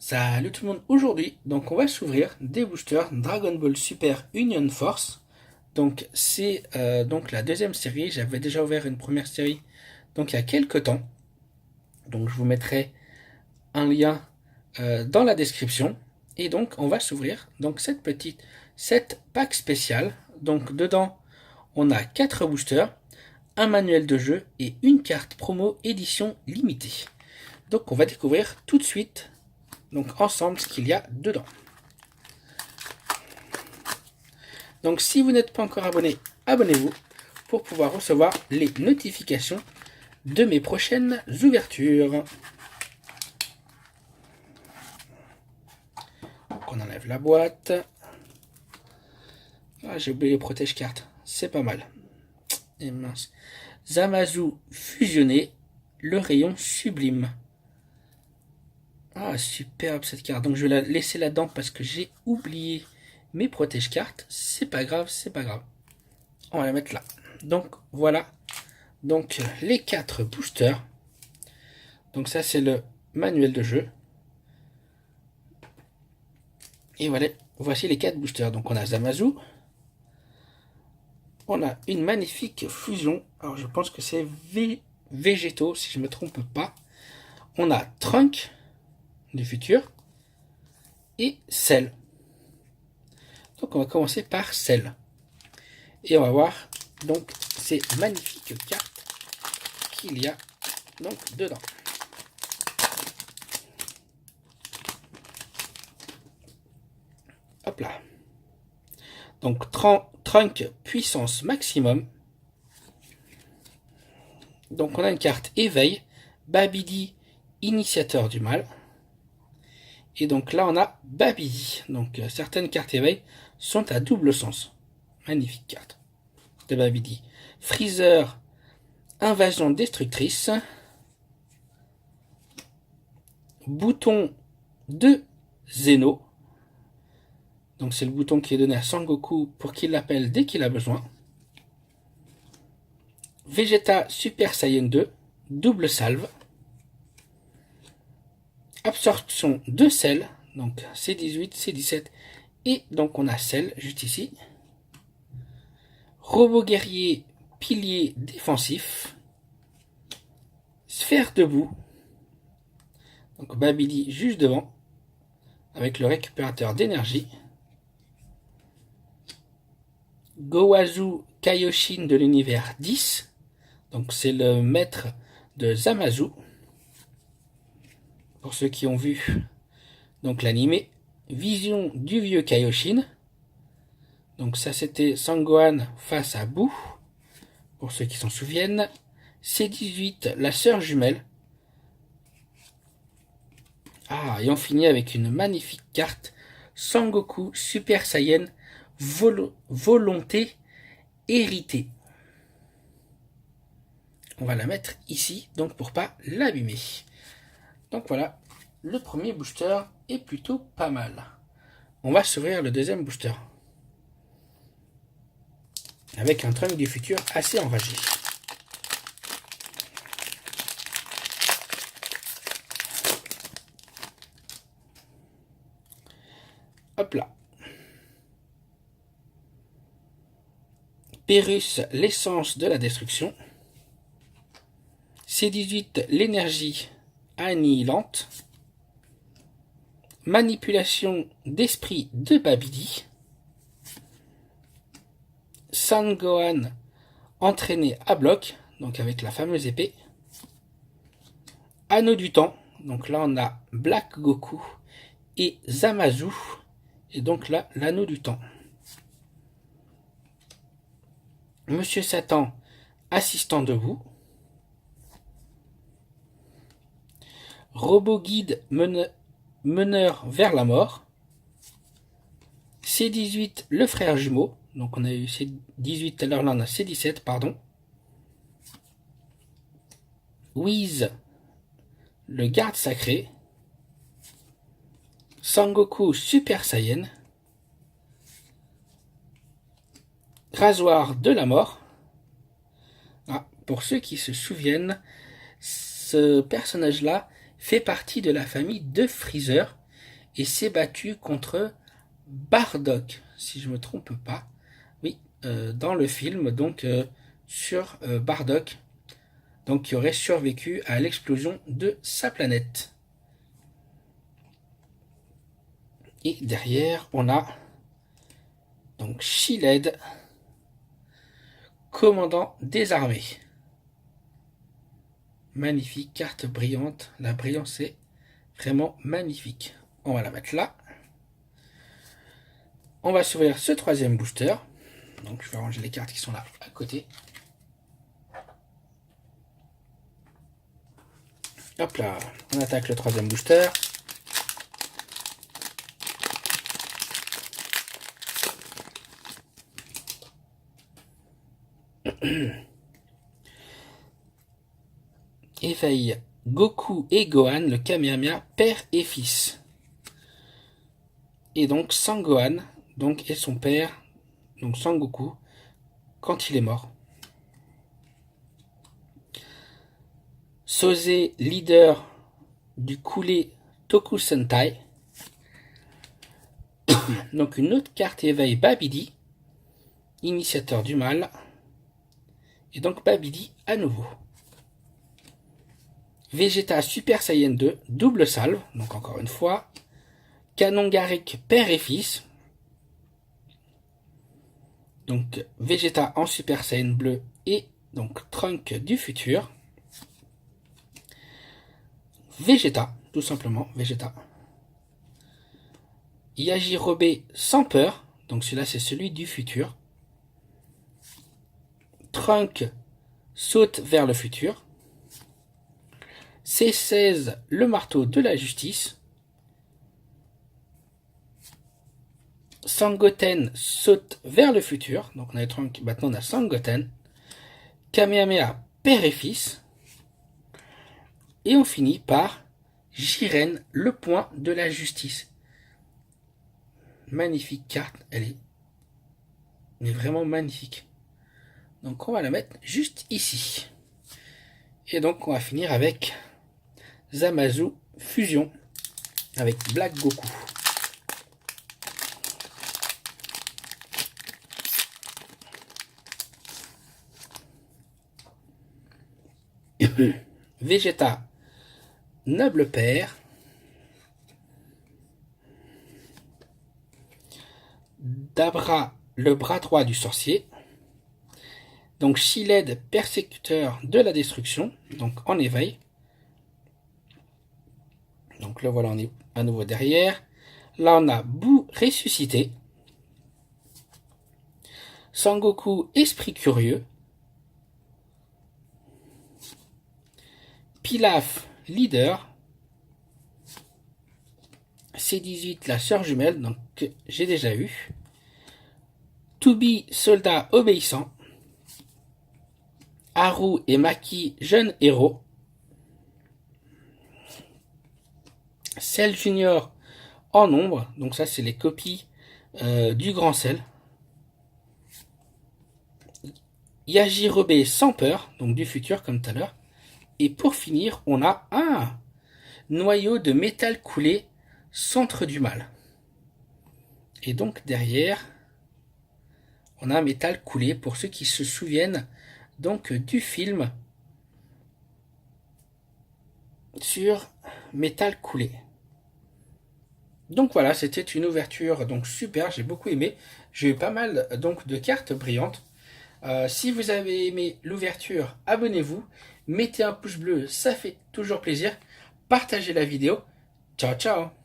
Salut tout le monde, aujourd'hui donc on va s'ouvrir des boosters Dragon Ball Super Union Force. Donc c'est donc la deuxième série, j'avais déjà ouvert une première série donc il y a quelques temps. Donc je vous mettrai un lien dans la description. Et donc on va s'ouvrir donc cette pack spéciale. Donc dedans on a 4 boosters, un manuel de jeu et une carte promo édition limitée. Donc on va découvrir tout de suite donc ensemble ce qu'il y a dedans. Donc si vous n'êtes pas encore abonné, abonnez-vous pour pouvoir recevoir les notifications de mes prochaines ouvertures. Donc on enlève la boîte. Ah, j'ai oublié les protège-cartes, c'est pas mal. Et mince. Zamasu fusionné, le rayon sublime. Ah, superbe cette carte. Donc je vais la laisser là-dedans parce que j'ai oublié mes protège-cartes. C'est pas grave, c'est pas grave. On va la mettre là. Donc voilà. Donc les 4 boosters. Donc ça c'est le manuel de jeu. Et voilà, voici les 4 boosters. Donc on a Zamasu. On a une magnifique fusion. Alors je pense que c'est Végétaux si je ne me trompe pas. On a Trunk du futur. Et Cell. Donc on va commencer par Cell. Et on va voir donc ces magnifiques cartes qu'il y a donc dedans. Hop là. Donc Trunk puissance maximum. Donc on a une carte éveil, Babidi initiateur du mal. Et donc là on a Babidi. Donc certaines cartes éveil sont à double sens. Magnifique carte de Babidi. Freezer invasion destructrice. Bouton de Zeno. Donc c'est le bouton qui est donné à Sangoku pour qu'il l'appelle dès qu'il a besoin. Vegeta Super Saiyan 2, double salve. Absorption de sel, donc C18, C17, et donc on a sel juste ici. Robot guerrier, pilier défensif. Sphère debout. Donc Babidi juste devant, avec le récupérateur d'énergie. Gowazu Kaioshin de l'univers 10. Donc c'est le maître de Zamasu. Pour ceux qui ont vu donc l'animé. Vision du vieux Kaioshin. Donc ça c'était Sangohan face à Boo. Pour ceux qui s'en souviennent. C18, la sœur jumelle. Ah, et on finit avec une magnifique carte. Sangoku Super Saiyan volonté héritée. On va la mettre ici, donc pour pas l'abîmer. Donc voilà, le premier booster est plutôt pas mal. On va s'ouvrir le deuxième booster. Avec un Trunk du futur assez enragé. Hop là. Pérus, l'essence de la destruction. C18, l'énergie annihilante. Manipulation d'esprit de Babidi. Sangohan entraîné à bloc, donc avec la fameuse épée. Anneau du temps, donc là on a Black Goku et Zamasu, et donc là l'anneau du temps. Monsieur Satan, assistant debout. Robot guide meneur vers la mort. C18, le frère jumeau. Donc on a eu C18 tout à l'heure, là on a C17, pardon. Whis, le garde sacré. Sangoku Super Saiyan. Rasoir de la mort. Ah, pour ceux qui se souviennent, ce personnage-là fait partie de la famille de Freezer et s'est battu contre Bardock, si je me trompe pas. Oui, dans le film, donc sur Bardock, donc qui aurait survécu à l'explosion de sa planète. Et derrière, on a donc Shiled, commandant des armées. Magnifique, carte brillante. La brillance est vraiment magnifique. On va la mettre là. On va s'ouvrir ce troisième booster. Donc je vais ranger les cartes qui sont là à côté. Hop là, on attaque le troisième booster. Éveille Goku et Gohan, le Kamehameha père et fils. Et donc Sangohan, donc et son père, donc Sangoku, quand il est mort. Sosé, leader du coulé Toku Sentai. Donc une autre carte éveille Babidi, initiateur du mal. Et donc Babidi à nouveau. Vegeta Super Saiyan 2, double salve, donc encore une fois. Canon Garrick, père et fils. Donc Vegeta en Super Saiyan bleu et donc Trunk du futur. Vegeta, tout simplement, Vegeta. Yajirobe sans peur, donc celui-là c'est celui du futur. Trunk saute vers le futur. C16, le marteau de la justice. Sangoten saute vers le futur. Donc on a Trunk, maintenant on a Sangoten. Kamehameha, père et fils. Et on finit par Jiren, le point de la justice. Magnifique carte, elle est mais vraiment magnifique. Donc on va la mettre juste ici. Et donc on va finir avec Zamasu Fusion avec Black Goku. Vegeta, noble père. Dabra, le bras droit du sorcier. Donc Shiled, persécuteur de la destruction, donc en éveil. Donc là voilà, on est à nouveau derrière. Là on a Boo ressuscité. Sangoku, esprit curieux. Pilaf, leader. C18, la sœur jumelle, donc j'ai déjà eu. Toubi, soldat obéissant. Haru et Maki, jeunes héros. Cell Junior en nombre, donc ça c'est les copies du grand Cell. Yajirobe sans peur, donc du futur comme tout à l'heure. Et pour finir, on a un noyau de métal coulé, centre du mal. Et donc derrière, on a un métal coulé pour ceux qui se souviennent donc du film sur métal coulé. Donc voilà, c'était une ouverture donc super, j'ai beaucoup aimé. J'ai eu pas mal donc de cartes brillantes. Si vous avez aimé l'ouverture, abonnez-vous, mettez un pouce bleu, ça fait toujours plaisir. Partagez la vidéo. Ciao ciao.